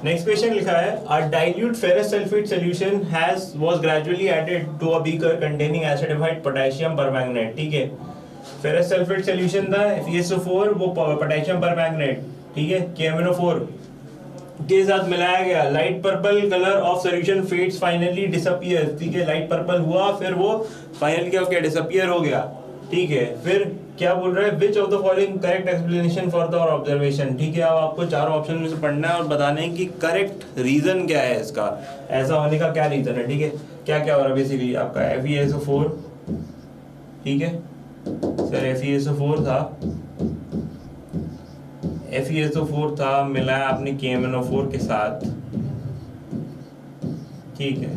Next question लिखा है a dilute ferrous sulphate solution was gradually added to a beaker containing acidified potassium permanganate. ठीक है, ferrous sulphate solution था FeSO4, वो potassium permanganate, ठीक है, KMnO4 के साथ मिलाया गया। Light purple colour of solution fades finally disappear. ठीक है, लाइट पर्पल हुआ, फिर वो फाइनल क्या हो गया, डिसअपीयर हो गया। ठीक है, फिर क्या बोल रहा है, which of the following correct explanation for the observation. ठीक है, अब आपको चारों ऑप्शन में से पढ़ना है और बताना है कि करेक्ट रीजन क्या है इसका, ऐसा होने का क्या रीजन है। ठीक है, क्या क्या हो रहा है बेसिकली आपका FeSO4, ठीक है सर, FeSO4 था मिलाया आपने KMnO4 के साथ। ठीक है,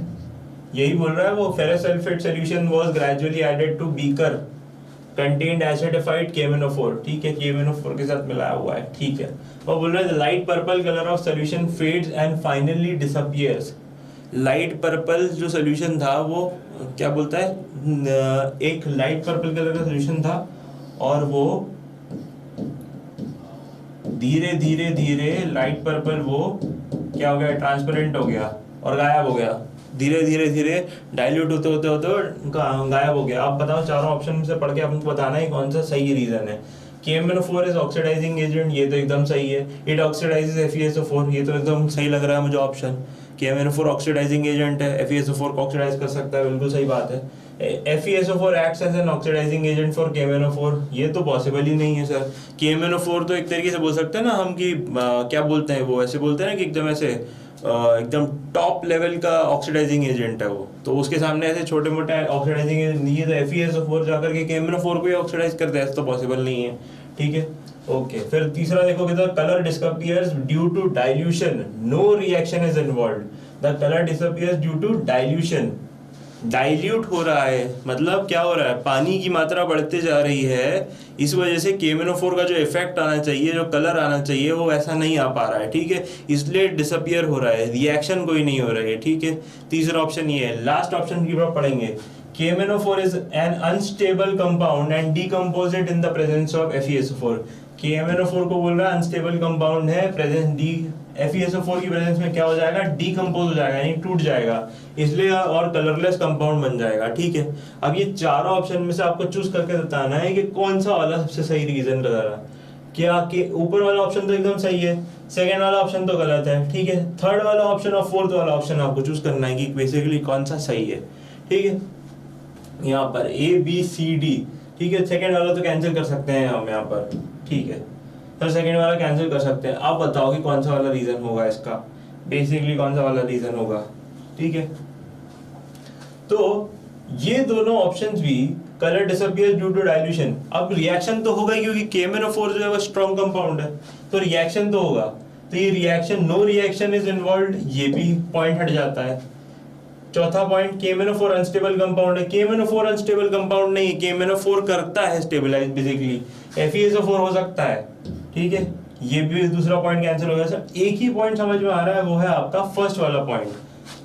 यही बोल रहा है वो ferrous sulphate solution was gradually added to beaker contained acidified KMnO4। ठीक है, KMnO4 के साथ मिलाया हुआ है। ठीक है, वो बोल रहा है light purple colour of solution fades and finally disappears. Light purple जो सॉल्यूशन था वो क्या बोलता है, एक लाइट पर्पल कलर का सॉल्यूशन था और वो धीरे धीरे धीरे लाइट पर्पल वो क्या हो गया, ट्रांसपेरेंट हो गया और गायब हो गया। धीरे धीरे धीरे डाइल्यूट होते होते होते गायब हो गया। अब बताओ चारों ऑप्शन से पढ़ के आपको बताना है कौन सा सही रीजन है। KMnO4 इज ऑक्सीडाइजिंग एजेंट, ये तो एकदम सही है। इट ऑक्सीडाइजेस FeSO4, ये तो एकदम सही लग रहा है मुझे ऑप्शन। KMnO4 ऑक्सीडाइजिंग एजेंट है, FeSO4 को ऑक्सीडाइज कर सकता है, बिल्कुल सही बात है। FeSO4 acts as an oxidising agent for KMnO4, ये तो पॉसिबल ही नहीं है सर। KMnO4 तो एक तरीके से बोल सकते हैं ना हम कि क्या बोलते हैं, वो ऐसे बोलते हैं ना कि एकदम ऐसे एकदम टॉप लेवल का ऑक्सीडाइजिंग एजेंट है वो, तो उसके सामने ऐसे छोटे मोटे ऑक्सीडाइजिंग एजेंट नहीं है, तो FeSO4 जाकर के KMnO4 को ही ऑक्सीडाइज करते हैं, तो पॉसिबल नहीं है। ठीक है, ओके। फिर तीसरा देखोगे तो colour disappears due to dilution, no reaction is involved. The colour disappears due to dilution, dilute हो रहा है मतलब क्या हो रहा है, पानी की मात्रा बढ़ते जा रही है, इस वजह से KMnO4 का जो इफेक्ट आना चाहिए, जो कलर आना चाहिए, वो वैसा नहीं आ पा रहा है। ठीक है, इसलिए डिसअपियर हो रहा है, रिएक्शन कोई नहीं हो रही है। ठीक है, तीसरा ऑप्शन ये है। लास्ट ऑप्शन की बात पढ़ेंगे, KMnO4 is an unstable compound and decomposed in the presence of FeSO4। KMnO4 को बोल रहा है अनस्टेबल कंपाउंड है, प्रेजेंस FeSO4 की प्रेजेंस में क्या हो जाएगा, डीकम्पोज हो जाएगा, यानी टूट जाएगा, इसलिए और कलरलेस कंपाउंड बन जाएगा। ठीक है, अब ये चारों ऑप्शन में से आपको चूज करके बताना है कि कौन सा वाला सबसे सही रीजन लग रहा है। क्या कि ऊपर वाला ऑप्शन तो एकदम सही है, सेकंड वाला ऑप्शन तो गलत है। ठीक है, थर्ड वाला ऑप्शन और फोर्थ वाला ऑप्शन आपको चूज करना है कि बेसिकली कौन सा सही है। ठीक है, यहाँ पर ABCD। ठीक है, सेकंड वाला तो कैंसिल कर सकते हैं हम यहाँ पर। ठीक है सर, सेकंड वाला कैंसिल कर सकते हैं। आप बताओ कि कौन सा वाला रीजन होगा इसका, बेसिकली कौन सा वाला रीजन होगा। ठीक है, तो ये दोनों ऑप्शंस भी colour disappear due to dilution. अब रिएक्शन तो होगा क्योंकि KMnO4 जो है वो स्ट्रॉन्ग कंपाउंड है, तो रिएक्शन तो होगा। तो ये reaction, no reaction is involved, ये भी पॉइंट हट जाता है। चौथा पॉइंट, KMnO4 अनस्टेबल कंपाउंड है। KMnO4 अनस्टेबल कंपाउंड नहीं है, KMnO4 करता है स्टेबलाइज बेसिकली, FeSO4 हो सकता है। ठीक है, ये भी दूसरा पॉइंट कैंसिल हो गया सर। एक ही पॉइंट समझ में आ रहा है, वो है आपका फर्स्ट वाला पॉइंट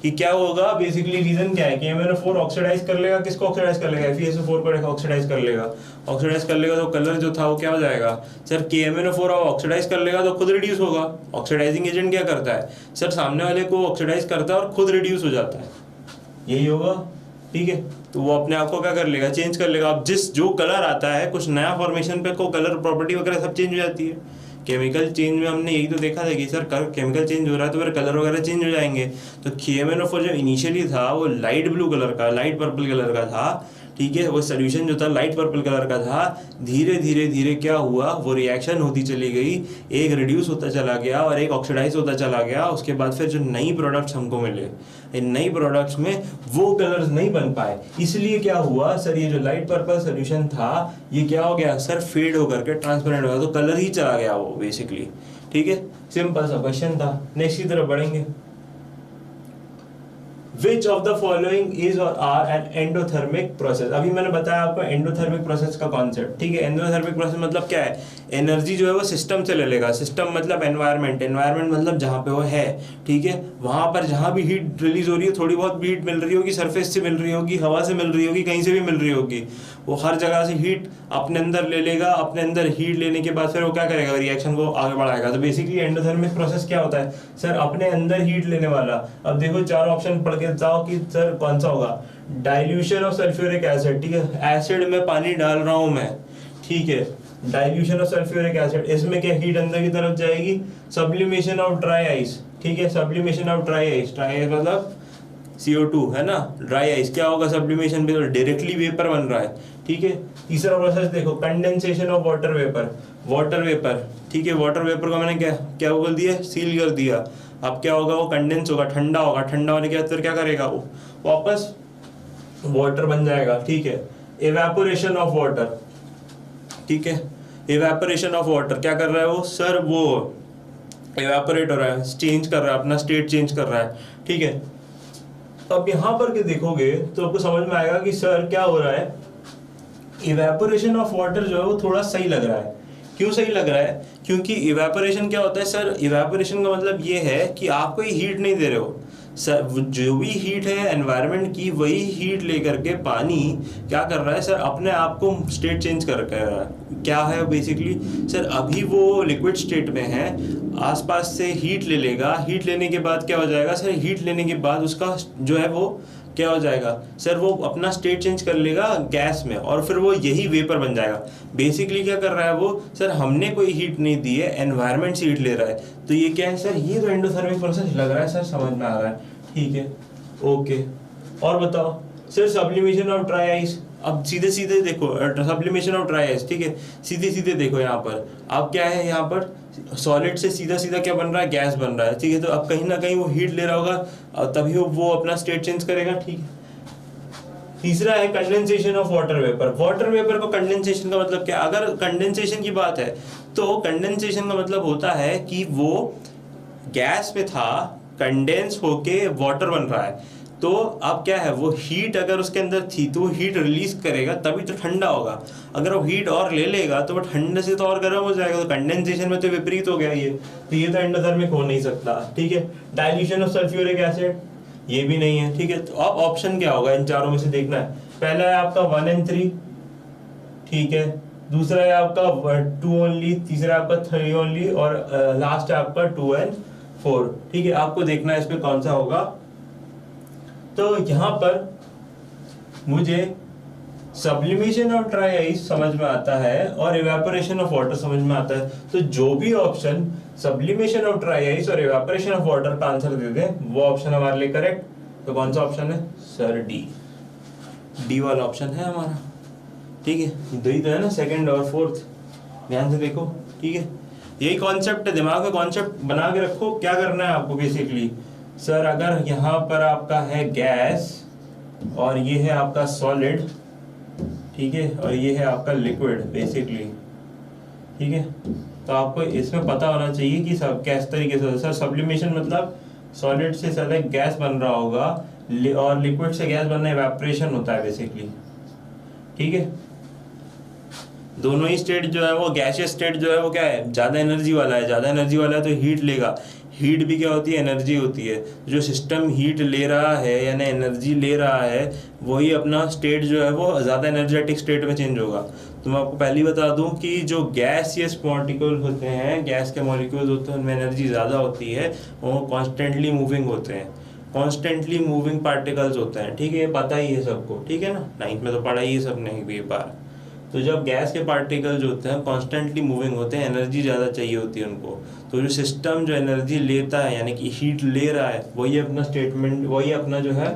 कि क्या होगा, बेसिकली रीजन क्या है, KMnO4 ऑक्सीडाइज कर लेगा, किसको ऑक्सीडाइज कर लेगा, FeSO4 को ऑक्सीडाइज कर लेगा। ऑक्सीडाइज कर लेगा तो कलर जो था वो क्या हो जाएगा सर, KMnO4 ऑक्सीडाइज कर लेगा तो खुद रिड्यूस होगा। ऑक्सीडाइजिंग एजेंट क्या करता है सर, सामने वाले को ऑक्सीडाइज करता है और खुद रिड्यूस हो जाता है, यही होगा। ठीक है, तो वो अपने आप को क्या कर लेगा, चेंज कर लेगा। अब जो कलर आता है, कुछ नया फॉर्मेशन पे को कलर प्रॉपर्टी वगैरह सब चेंज हो जाती है। केमिकल चेंज में हमने यही तो देखा था कि सर केमिकल चेंज हो रहा है तो फिर कलर वगैरह चेंज हो जाएंगे। तो KMnO4 जो इनिशियली था वो लाइट ब्लू कलर का, लाइट पर्पल कलर का था। ठीक है, वो सोल्यूशन जो था लाइट पर्पल कलर का था। धीरे धीरे धीरे क्या हुआ, वो रिएक्शन होती चली गई, एक रिड्यूस होता चला गया और एक ऑक्सीडाइज होता चला गया। उसके बाद फिर जो नई प्रोडक्ट्स हमको मिले, इन नई प्रोडक्ट्स में वो कलर्स नहीं बन पाए, इसलिए क्या हुआ सर, ये जो लाइट पर्पल सोल्यूशन था ये क्या हो गया सर, फेड होकर के ट्रांसपेरेंट हो गया, तो कलर ही चला गया वो बेसिकली। ठीक है, सिंपल सा क्वेश्चन था। नेक्स्ट की तरफ बढ़ेंगे। Which of the following is or are an endothermic process? अभी मैंने बताया आपको एंडोथर्मिक प्रोसेस का कॉन्सेप्ट। ठीक है, एंडोथर्मिक प्रोसेस मतलब क्या है, एनर्जी जो है वो सिस्टम से ले लेगा। सिस्टम मतलब एनवायरनमेंट, एनवायरनमेंट मतलब जहाँ पे वो है। ठीक है, वहाँ पर जहाँ भी हीट रिलीज हो रही है, थोड़ी बहुत भी हीट मिल रही होगी, सरफेस से मिल रही होगी, हवा से मिल रही होगी, कहीं से भी मिल रही होगी, वो हर जगह से हीट अपने अंदर ले लेगा, अपने अंदर हीट लेने के बाद फिर वो क्या करेगा, रिएक्शन को आगे बढ़ाएगा। तो बेसिकली एंडोथर्मिक प्रोसेस क्या होता है सर, अपने अंदर हीट लेने वाला। अब देखो चार ऑप्शन पढ़ के बताओ कि सर कौन सा होगा। डाइल्यूशन ऑफ सल्फ्यूरिक एसिड, ठीक है, एसिड में पानी डाल रहा हूं मैं, ठीक है, डाइल्यूशन ऑफ सल्फ्यूरिक एसिड, इसमें क्या हीट अंदर की तरफ जाएगी। सब्लिमेशन ऑफ ड्राई आइस, ठीक है, sublimation of dry ice, dry ice मतलब CO2 है ना, ड्राई आइस क्या होगा सब्लिमेशन पे, तो डायरेक्टली वेपर बन रहा है, ठीक है। तीसरा प्रोसेस देखो, condensation of water vapour, water vapour, ठीक है, वाटर वेपर को मैंने क्या क्या बोल दिया, सील कर दिया। अब क्या होगा, वो कंडेंस होगा, ठंडा होगा, ठंडा होने के बाद फिर क्या करेगा, वो वापस वाटर बन जाएगा, ठीक है। एवेपोरेशन ऑफ वाटर, ठीक है, एवेपोरेशन ऑफ वाटर क्या कर रहा है वो सर, वो एवेपोरेट हो रहा है, चेंज कर रहा है, अपना स्टेट चेंज कर रहा है, ठीक है। तो अब यहाँ पर के देखोगे तो आपको समझ में आएगा कि सर क्या हो रहा है, इवेपोरेशन ऑफ वाटर जो है वो थोड़ा सही लग रहा है। क्यों सही लग रहा है, क्योंकि इवेपोरेशन क्या होता है सर, इवेपोरेशन का मतलब ये है कि आप कोई हीट नहीं दे रहे हो सर, जो भी हीट है एनवायरनमेंट की वही हीट लेकर के पानी क्या कर रहा है सर, अपने आप को स्टेट चेंज कर रहा है। क्या है बेसिकली सर, अभी वो लिक्विड स्टेट में है, आसपास से हीट ले लेगा, हीट लेने के बाद क्या हो जाएगा सर, हीट लेने के बाद उसका जो है वो क्या हो जाएगा सर, वो अपना स्टेट चेंज कर लेगा गैस में, और फिर वो यही वेपर बन जाएगा। बेसिकली क्या कर रहा है वो सर, हमने कोई हीट नहीं दी है, एनवायरनमेंट से हीट ले रहा है। तो ये क्या है सर, ये तो एंडोथर्मिक प्रोसेस लग रहा है सर, समझ में आ रहा है, ठीक है, ओके। और बताओ sir, sublimation of dry ice, अब सीधे सीधे देखो सब्लिमेशन ऑफ ड्राई आइस, ठीक है, सीधे सीधे देखो यहाँ पर, अब क्या है यहाँ पर सॉलिड से सीधा सीधा क्या बन रहा है, गैस बन रहा है, ठीक है। तो अब कहीं ना कहीं वो हीट ले रहा होगा, तभी वो अपना स्टेट चेंज करेगा, ठीक है। तीसरा है condensation of water vapour. Water vapour को कंडेंसेशन का मतलब क्या, अगर कंडेंसेशन की बात है तो कंडेंसेशन का मतलब होता है कि वो गैस में था, कंडेंस होके वाटर बन रहा है। तो अब क्या है, वो हीट अगर उसके अंदर थी तो वो हीट रिलीज करेगा तभी तो ठंडा होगा। अगर वो हीट और ले लेगा तो वो ठंडे से तो और गर्म हो जाएगा। तो कंडेंसेशन में तो विपरीत हो गया ये, तो ये तो एंडोथर्मिक हो नहीं सकता, ठीक है। डाइल्यूशन ऑफ सल्फ्यूरिक एसिड, ये भी नहीं है, ठीक है। तो अब ऑप्शन क्या होगा, इन चारों में से देखना है। पहला है आपका 1 and 3, ठीक है, दूसरा है आपका 2 only, तीसरा है आपका 3 only, और लास्ट है आपका 2 and 4, ठीक है। आपको देखना है इसमें कौन सा होगा। तो यहाँ पर मुझे सब्लिमेशन ऑफ ड्राई आइस समझ में आता है और इवेपोरेशन ऑफ वाटर समझ में आता है। तो जो भी option sublimation of dry ice और इवेपोरेशन ऑफ वाटर का आंसर दे दें वो ऑप्शन हमारे लिए करेक्ट। तो कौन सा ऑप्शन है सर, डी वाला ऑप्शन है हमारा, ठीक है। दो ही तो है ना, सेकंड और फोर्थ, ध्यान से देखो, ठीक है। यही कॉन्सेप्ट है, दिमाग में कॉन्सेप्ट बना के रखो। क्या करना है आपको बेसिकली सर, अगर यहाँ पर आपका है गैस और ये है आपका सॉलिड, ठीक है, और ये है आपका लिक्विड बेसिकली, ठीक है। तो आपको इसमें पता होना चाहिए कि सब किस तरीके से सर, सब्लिमेशन मतलब सॉलिड से ज्यादा गैस बन रहा होगा और लिक्विड से गैस बनना इवेपोरेशन होता है बेसिकली, ठीक है। दोनों ही स्टेट जो है वो गैसियस स्टेट जो है वो क्या है, ज्यादा एनर्जी वाला है, ज्यादा एनर्जी वाला है तो हीट लेगा। हीट भी क्या होती है, एनर्जी होती है। जो सिस्टम हीट ले रहा है यानी एनर्जी ले रहा है वही अपना स्टेट जो है वो ज़्यादा एनर्जेटिक स्टेट में चेंज होगा। तो मैं आपको पहले ही बता दूं कि जो गैसियस पार्टिकल होते हैं, गैस के मॉलिक्यूल्स होते हैं, उनमें एनर्जी ज़्यादा होती है, वो कॉन्स्टेंटली मूविंग होते हैं, कॉन्स्टेंटली मूविंग पार्टिकल्स होते हैं, ठीक है, पता ही है सबको, ठीक है ना, 9th में तो पढ़ा ही है सबने एक बार। तो जब गैस के पार्टिकल जो होते हैं कॉन्स्टेंटली मूविंग होते हैं, एनर्जी ज़्यादा चाहिए होती है उनको। तो जो सिस्टम जो एनर्जी लेता है यानी कि हीट ले रहा है वही अपना स्टेटमेंट, वही अपना जो है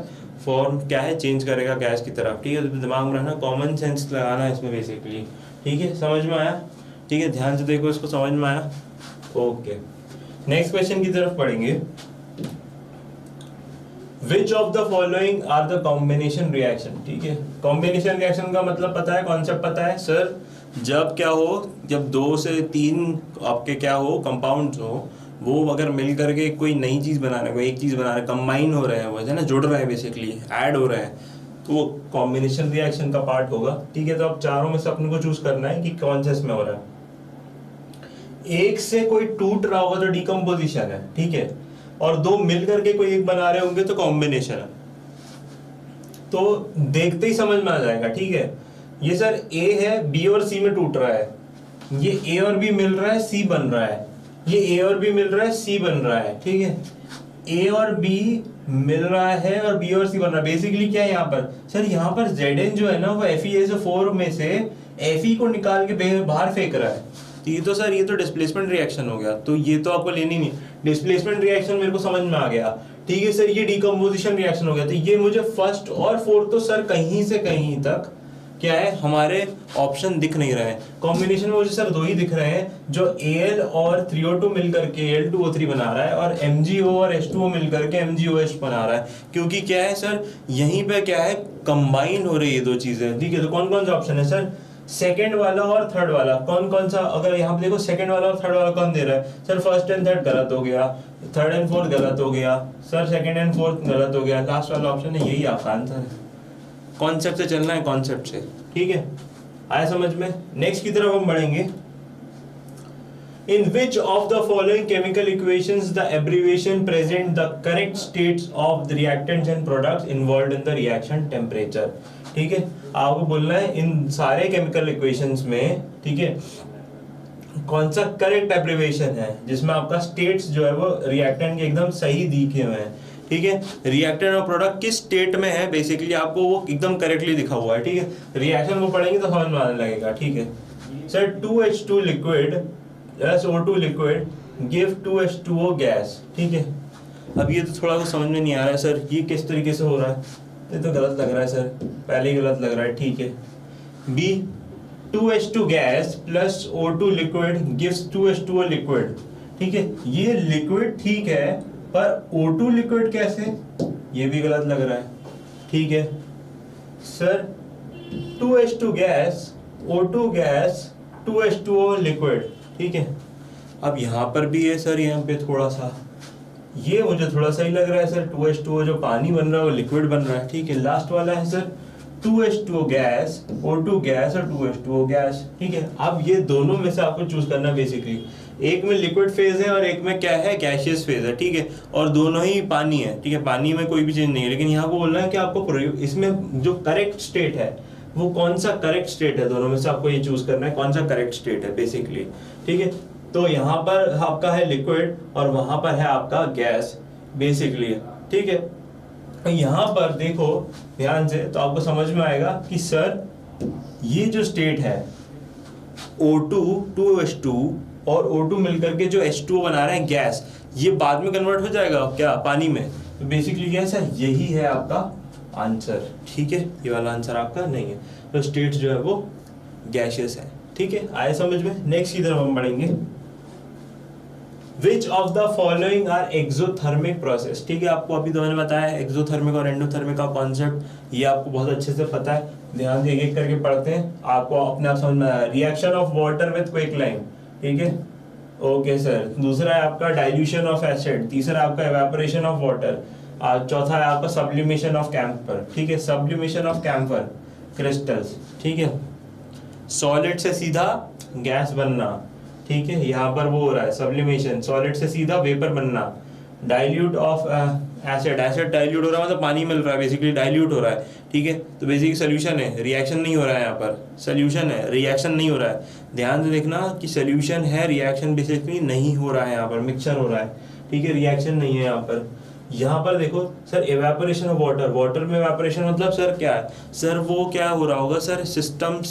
फॉर्म क्या है चेंज करेगा गैस की तरफ, ठीक है। तो दिमाग में रखना, कॉमन सेंस लगाना है इसमें बेसिकली, ठीक है। समझ में आया, ठीक है, ध्यान से देखो इसको, समझ में आया, ओके। नेक्स्ट क्वेश्चन की तरफ पढ़ेंगे। Which of the following are the combination reaction, ठीक है। कॉम्बिनेशन रिएक्शन का मतलब पता है, कॉन्सेप्ट पता है सर, जब क्या हो, जब 2 से 3 आपके क्या हो कंपाउंड्स हो, वो अगर मिल करके कोई नई चीज़ बना रहे हैं, कोई एक चीज़ बना रहे हैं, कंबाइन हो रहे हैं, वो है ना, जुड़ रहे हैं बेसिकली, ऐड हो रहे हैं, तो वो कॉम्बिनेशन रिएक्शन का पार्ट होगा, ठीक है। तो अब चारों में से अपने को चूज करना है कि कौन सा इसमें हो रहा है। एक से कोई टूट रहा होगा तो डिकम्पोजिशन है, ठीक है, और 2 मिल करके कोई एक बना रहे होंगे तो कॉम्बिनेशन है। तो देखते ही समझ में आ जाएगा, ठीक है। ये सर ए है, बी और सी में टूट रहा है, ये ए और बी मिल रहा है, सी बन रहा है, ये ए और बी मिल रहा है, सी बन रहा है, ठीक है, ए और बी मिल रहा है और बी और सी बन रहा है। बेसिकली क्या है यहाँ पर सर, यहाँ पर Zn जो है ना वो FeSO4 में से Fe को निकाल के बाहर फेंक रहा है। तो ये तो सर, ये तो डिस्प्लेसमेंट रिएक्शन हो गया, तो ये तो आपको लेनी नहीं। डिस्प्लेसमेंट रिएक्शन मेरे को समझ में आ गया, ठीक है सर, ये डिकम्पोजिशन रिएक्शन हो गया। तो ये मुझे फर्स्ट और फोर्थ तो सर कहीं से कहीं तक क्या है, हमारे ऑप्शन दिख नहीं रहे हैं। कॉम्बिनेशन में मुझे सर दो ही दिख रहे हैं, जो Al और 3O2 मिलकर के Al2O3 बना रहा है, और MgO और H2O मिलकर के MgOH बना रहा है। क्योंकि क्या है सर, यहीं पे क्या है, कंबाइन हो रही है दो चीजें, ठीक है। तो कौन कौन सा ऑप्शन है सर, सेकंड वाला और थर्ड वाला, कौन कौन सा? अगर यहाँ पे देखो सेकंड वाला और थर्ड वाला कौन दे रहा है सर, फर्स्ट एंड थर्ड गलत हो गया, थर्ड एंड फोर्थ गलत हो गया सर, सेकंड एंड फोर्थ गलत हो गया, लास्ट वाला ऑप्शन है, यही आपका आंसर है। कॉन्सेप्ट से चलना है, कॉन्सेप्ट से, ठीक है, आया समझ में। नेक्स्ट की तरफ हम बढ़ेंगे। In which of the following chemical equations the abbreviation present the correct states of the reactants and products involved in the reaction temperature? ठीक है, आपको बोलना है इन सारे केमिकल इक्वेशंस में, ठीक है, कौन सा करेक्ट एब्रिविएशन है जिसमें आपका स्टेट्स जो है वो रिएक्टेंट के एकदम सही दिखे हुए हैं, ठीक है। रिएक्टेंट और प्रोडक्ट किस स्टेट में है बेसिकली आपको वो एकदम करेक्टली दिखा हुआ है, ठीक है। रिएक्शन को पढ़ेंगे तो समझ में आने लगेगा, ठीक है sir. 2H2 liquid plus O2 liquid give 2H2O gas, ठीक है। अब ये तो थोड़ा कुछ समझ में नहीं आ रहा है सर, ये किस तरीके से हो रहा है, ये तो गलत लग रहा है सर, पहले ही गलत लग रहा है, ठीक है। B 2H2 gas plus O2 liquid gives 2H2O liquid, ठीक है। ये लिक्विड ठीक है, पर O2 लिक्विड कैसे, ये भी गलत लग रहा है, ठीक है sir. 2H2 gas, O2 gas, 2H2O liquid, ठीक है। अब यहाँ पर भी है सर, यहाँ पे थोड़ा सा ये मुझे थोड़ा सही लग रहा है सर, 2H2O जो पानी बन रहा है वो लिक्विड बन रहा है, ठीक है। लास्ट वाला है sir 2H2O gas, O2 gas और 2H2O गैस, ठीक है। अब ये दोनों में से आपको चूज करना है बेसिकली, एक में लिक्विड फेज है और एक में क्या है, गैसियस फेज है, ठीक है, और दोनों ही पानी है, ठीक है, पानी में कोई भी चीज नहीं है। लेकिन यहाँ को बोलना है कि आपको इसमें जो करेक्ट स्टेट है वो कौन सा करेक्ट स्टेट है, दोनों में से आपको ये चूज करना है कौन सा करेक्ट स्टेट है बेसिकली, ठीक है। तो यहाँ पर आपका है लिक्विड और वहां पर है आपका गैस बेसिकली, ठीक है। यहाँ पर देखो ध्यान से तो आपको समझ में आएगा कि सर ये जो स्टेट है O2 2H2 और O2 मिलकर के जो H2O बना रहे हैं गैस, ये बाद में कन्वर्ट हो जाएगा क्या पानी में, तो बेसिकली क्या है सर, यही है आपका आंसर, ठीक है। ये वाला आंसर आपका नहीं है, तो स्टेट जो है वो गैसियस है, ठीक है, आए समझ में। नेक्स्ट की तरफ हम बढ़ेंगे। Which of the following are exothermic process, ठीक है। आपको अभी तो मैंने बताया एक्सोथर्मिक और एंडोथर्मिक का कॉन्सेप्ट, ये आपको बहुत अच्छे से पता है, ध्यान से एक एक करके पढ़ते हैं, आपको अपने आप समझ में आया। Reaction of water with quicklime, ठीक है, ओके सर। दूसरा है आपका डाइल्यूशन ऑफ एसिड, तीसरा आपका एवेपोरेशन ऑफ वाटर, चौथा है आपका सब्लिमेशन ऑफ कैम्फर, ठीक है, सब्लिमेशन ऑफ कैम्फर क्रिस्टल्स, ठीक है। सॉलिड से सीधा गैस बनना, ठीक है, यहाँ पर वो हो रहा है सब्लिमेशन, सॉलिड से सीधा वेपर बनना। Dilute of acid, acid dilute हो रहा है मतलब पानी मिल रहा है, बेसिकली डाइल्यूट हो रहा है, ठीक है। तो बेसिकली सोल्यूशन है, रिएक्शन नहीं हो रहा है, यहाँ पर सोल्यूशन है, रिएक्शन नहीं हो रहा है। ध्यान से देखना कि सोल्यूशन है, रिएक्शन बेसिकली नहीं हो रहा है, यहाँ पर मिक्सचर हो रहा है, ठीक है, रिएक्शन नहीं है यहाँ पर। यहाँ पर देखो sir evaporation of water, water में एवेपोरेशन मतलब सर क्या है सर, वो क्या हो रहा होगा सर, सिस्टम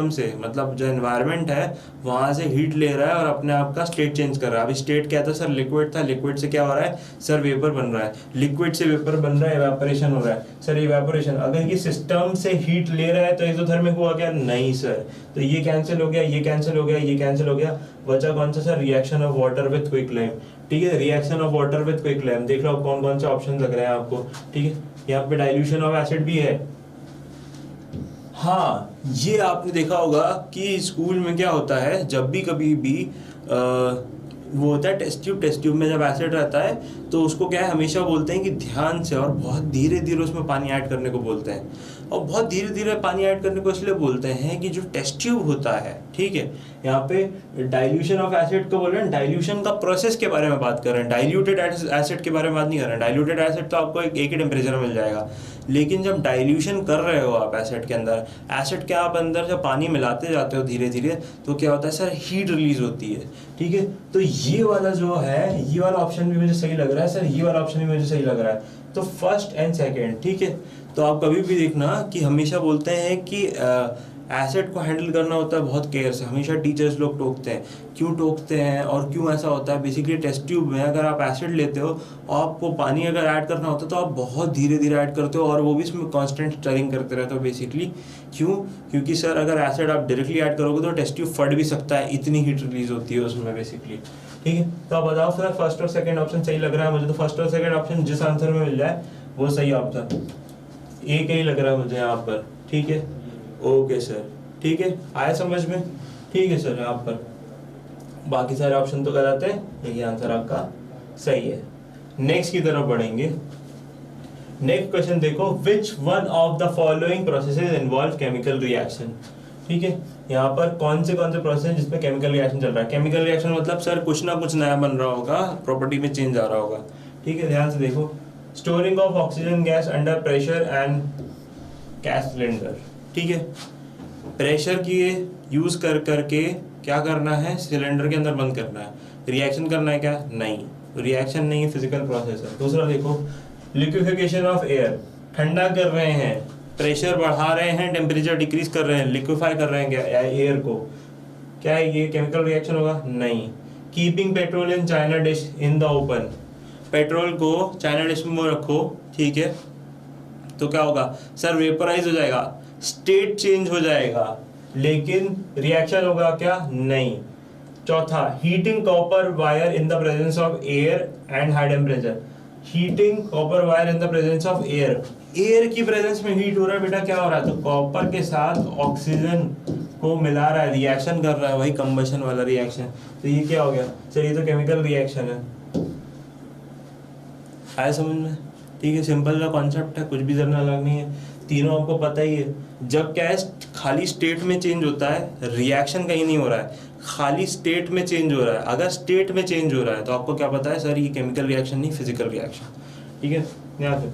से मतलब जो एनवायरनमेंट है वहां से हीट ले रहा है और अपने आप का स्टेट चेंज कर रहा है। अभी स्टेट क्या था सर, लिक्विड था, लिक्विड से क्या हो रहा है सर, वेपर बन रहा है, लिक्विड से वेपर बन रहा है, एवेपोरेशन हो रहा है सर। एवेपोरेशन अगर ये सिस्टम से हीट ले रहा है तो एक्सोथर्मिक हुआ क्या, नहीं सर, तो ये कैंसिल हो गया, ये कैंसिल हो गया, ये कैंसिल हो गया, बचा कौन सा sir, reaction of water with quicklime, ठीक है। Reaction of water with quicklime, देख लो कौन कौन से ऑप्शन लग रहे हैं आपको, ठीक है। यहाँ पे डाइल्यूशन ऑफ एसिड भी है। हाँ, ये आपने देखा होगा कि स्कूल में क्या होता है, जब भी कभी भी वो होता है टेस्ट ट्यूब में जब एसिड रहता है तो उसको क्या है, हमेशा बोलते हैं कि ध्यान से और बहुत धीरे धीरे उसमें पानी ऐड करने को बोलते हैं। और बहुत धीरे धीरे पानी ऐड करने को इसलिए बोलते हैं कि जो टेस्ट ट्यूब होता है, ठीक है, यहाँ पे डाइल्यूशन ऑफ एसिड को बोल रहे हैं, डाइल्यूशन का प्रोसेस के बारे में बात कर रहे हैं, डाइल्यूटेड एसिड के बारे में बात नहीं कर रहे हैं। डाइल्यूटेड एसिड तो आपको एक ही टेम्परेचर में मिल जाएगा, लेकिन जब डाइल्यूशन कर रहे हो आप एसिड के अंदर, एसिड के आप अंदर जब पानी मिलाते जाते हो धीरे धीरे, तो क्या होता है सर, हीट रिलीज होती है, ठीक है। तो ये वाला जो है, ये वाला ऑप्शन भी मुझे सही लग रहा है सर, ये वाला ऑप्शन भी मुझे सही लग रहा है। तो फर्स्ट एंड सेकेंड, ठीक है। तो आप कभी भी देखना कि हमेशा बोलते हैं कि एसिड को हैंडल करना होता है बहुत केयर से, हमेशा टीचर्स लोग टोकते हैं। क्यों टोकते हैं और क्यों ऐसा होता है? बेसिकली टेस्ट ट्यूब में अगर आप एसिड लेते हो और आपको पानी अगर ऐड करना होता है तो आप बहुत धीरे धीरे ऐड करते हो और वो भी इसमें कांस्टेंट स्टरिंग करते रहते हो बेसिकली। क्यों? क्योंकि सर अगर एसिड आप डायरेक्टली ऐड करोगे तो टेस्ट ट्यूब फट भी सकता है, इतनी हीट रिलीज होती है उसमें बेसिकली, ठीक है। तो आप बताओ सर, फर्स्ट और सेकंड ऑप्शन सही लग रहा है मुझे? तो फर्स्ट और सेकंड ऑप्शन जिस आंसर में मिल जाए वो सही ऑप्शन, एक ही लग रहा है मुझे यहाँ पर, ठीक है। ओके सर, ठीक है, आया समझ में? ठीक है सर, यहाँ पर बाकी सारे ऑप्शन तो गलत है, यही आंसर आपका सही है। नेक्स्ट की तरफ बढ़ेंगे। नेक्स्ट क्वेश्चन देखो, which one of the following processes involve chemical reaction, ठीक है। यहाँ पर कौन से प्रोसेस जिसमें केमिकल रिएक्शन चल रहा है? केमिकल रिएक्शन मतलब सर कुछ ना कुछ नया बन रहा होगा, प्रॉपर्टी में चेंज आ रहा होगा, ठीक है। ध्यान से देखो, storing of oxygen gas under pressure and gas cylinder, ठीक है। प्रेशर की यूज कर करके क्या करना है? सिलेंडर के अंदर बंद करना है। रिएक्शन करना है क्या? नहीं, रिएक्शन नहीं है, फिजिकल प्रोसेस है। दूसरा देखो, लिक्विफिकेशन ऑफ एयर, ठंडा कर रहे हैं, प्रेशर बढ़ा रहे हैं, टेम्परेचर डिक्रीज कर रहे हैं, लिक्विफाई कर रहे हैं क्या एयर को, क्या है ये केमिकल रिएक्शन होगा? नहीं। Keeping petrol in China dish in the open, petrol को चाइना डिश में रखो, ठीक है, तो क्या होगा सर? वेपराइज हो जाएगा, स्टेट चेंज हो जाएगा, लेकिन रिएक्शन होगा क्या? नहीं। चौथा, heating copper wire in the presence of air and high temperature, heating copper wire in the presence of air, air की प्रेजेंस में हीट हो रहा है बेटा, क्या हो रहा है? तो कॉपर के साथ ऑक्सीजन को मिला रहा है, रिएक्शन कर रहा है, वही कंबशन वाला रिएक्शन। तो ये क्या हो गया सर? ये तो केमिकल रिएक्शन है। आया समझ में? ठीक है, सिंपल सा कॉन्सेप्ट है, कुछ भी करना अलग नहीं है, तीनों आपको पता ही है। जब क्या है, खाली स्टेट में चेंज होता है, रिएक्शन कहीं नहीं हो रहा है, खाली स्टेट में चेंज हो रहा है। अगर स्टेट में चेंज हो रहा है तो आपको क्या पता है सर? ये केमिकल रिएक्शन नहीं, फिजिकल रिएक्शन, ठीक है। ध्यान से